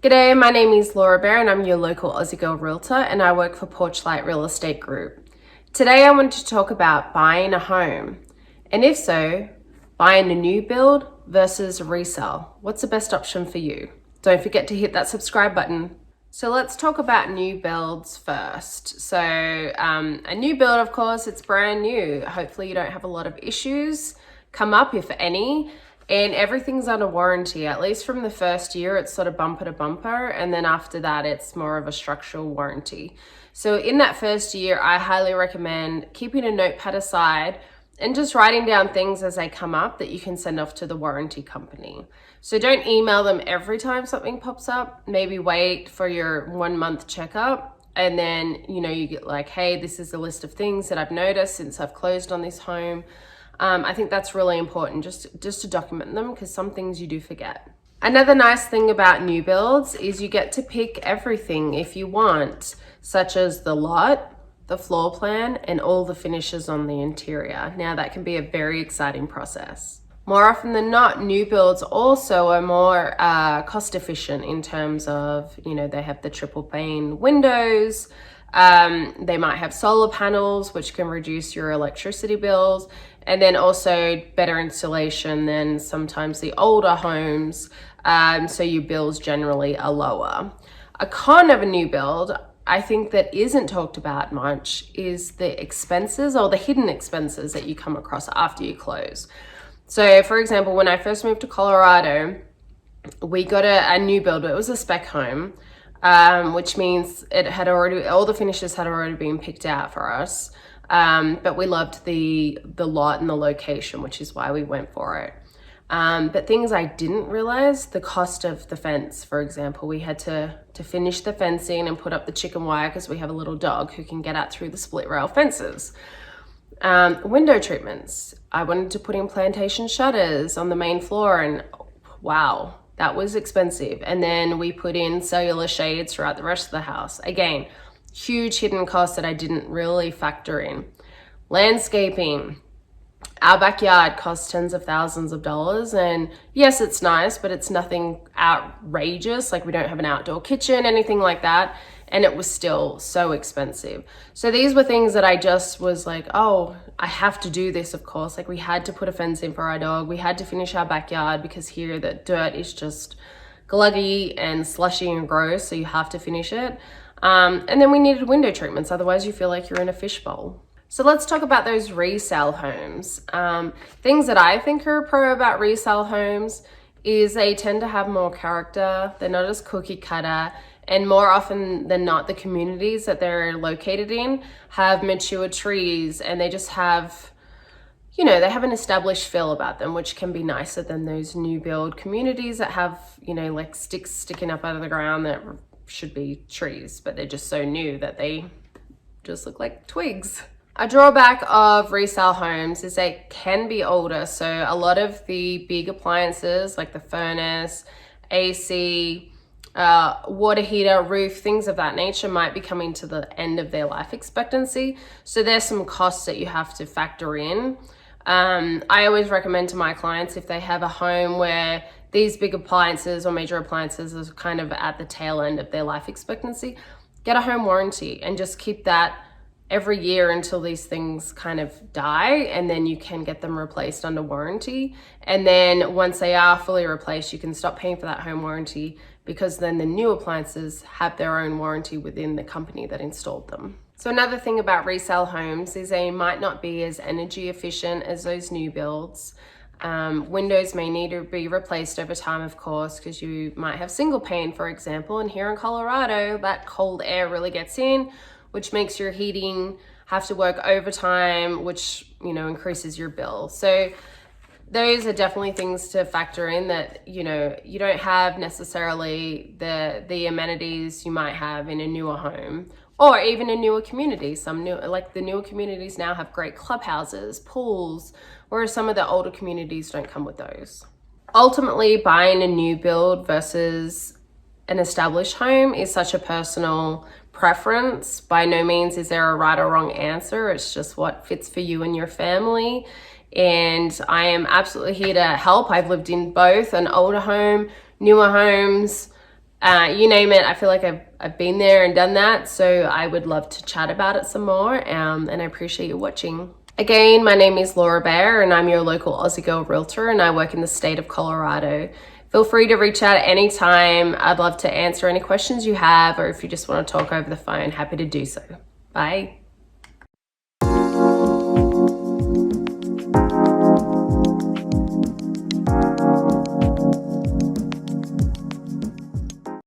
G'day, my name is Laura Baer and I'm your local Aussie girl realtor and I work for Porchlight Real Estate Group. Today I want to talk about buying a home, and if so, buying a new build versus resale. What's the best option for you? Don't forget to hit that subscribe button. So let's talk about new builds first. So a new build, of course, it's brand new. Hopefully you don't have a lot of issues come up, if any. And everything's under warranty. At least from the first year, it's sort of bumper to bumper. And then after that, it's more of a structural warranty. So in that first year, I highly recommend keeping a notepad aside and just writing down things as they come up that you can send off to the warranty company. So don't email them every time something pops up. Maybe wait for your 1 month checkup. And then, you get like, hey, this is a list of things that I've noticed since I've closed on this home. I think that's really important just to document them, because some things you do forget. Another nice thing about new builds is you get to pick everything if you want, such as the lot, the floor plan, and all the finishes on the interior. Now that can be a very exciting process. More often than not, new builds also are more cost efficient in terms of, they have the triple pane windows. They might have solar panels, which can reduce your electricity bills, and then also better insulation than sometimes the older homes, so your bills generally are lower. A con of a new build, I think, that isn't talked about much is the expenses, or the hidden expenses that you come across after you close. So for example, when I first moved to Colorado, we got a new build, but it was a spec home. Which means all the finishes had already been picked out for us. But we loved the lot and the location, which is why we went for it. But things I didn't realize, the cost of the fence, for example, we had to finish the fencing and put up the chicken wire because we have a little dog who can get out through the split rail fences. Window treatments. I wanted to put in plantation shutters on the main floor, and wow, that was expensive. And then we put in cellular shades throughout the rest of the house. Again, huge hidden costs that I didn't really factor in. Landscaping. Our backyard costs tens of thousands of dollars. And yes, it's nice, but it's nothing outrageous. Like, we don't have an outdoor kitchen, anything like that. And it was still so expensive. So these were things that I just was like, oh, I have to do this, of course. Like, we had to put a fence in for our dog. We had to finish our backyard because here the dirt is just gluggy and slushy and gross. So you have to finish it. And then we needed window treatments. Otherwise you feel like you're in a fishbowl. So let's talk about those resale homes. Things that I think are a pro about resale homes is they tend to have more character. They're not as cookie cutter. And more often than not, the communities that they're located in have mature trees, and they just have, they have an established feel about them, which can be nicer than those new build communities that have, like sticks sticking up out of the ground that should be trees, but they're just so new that they just look like twigs. A drawback of resale homes is they can be older. So a lot of the big appliances like the furnace, AC, water heater, roof, things of that nature might be coming to the end of their life expectancy. So there's some costs that you have to factor in. I always recommend to my clients, if they have a home where these big appliances or major appliances are kind of at the tail end of their life expectancy, get a home warranty and just keep that every year until these things kind of die, and then you can get them replaced under warranty. And then once they are fully replaced, you can stop paying for that home warranty, because then the new appliances have their own warranty within the company that installed them. So another thing about resale homes is they might not be as energy efficient as those new builds. Windows may need to be replaced over time, of course, because you might have single pane, for example, and here in Colorado, that cold air really gets in, which makes your heating have to work overtime, which, increases your bill. So those are definitely things to factor in, that, you don't have necessarily the amenities you might have in a newer home, or even a newer community. The newer communities now have great clubhouses, pools, whereas some of the older communities don't come with those. Ultimately, buying a new build versus an established home is such a personal preference. By no means is there a right or wrong answer. It's just what fits for you and your family. And I am absolutely here to help. I've lived in both an older home, newer homes, You name it, I feel like I've been there and done that, so I would love to chat about it some more, and I appreciate you watching. Again, my name is Laura Baer and I'm your local Aussie girl realtor, and I work in the state of Colorado. Feel free to reach out at any time. I'd love to answer any questions you have, or if you just want to talk over the phone, happy to do so. Bye.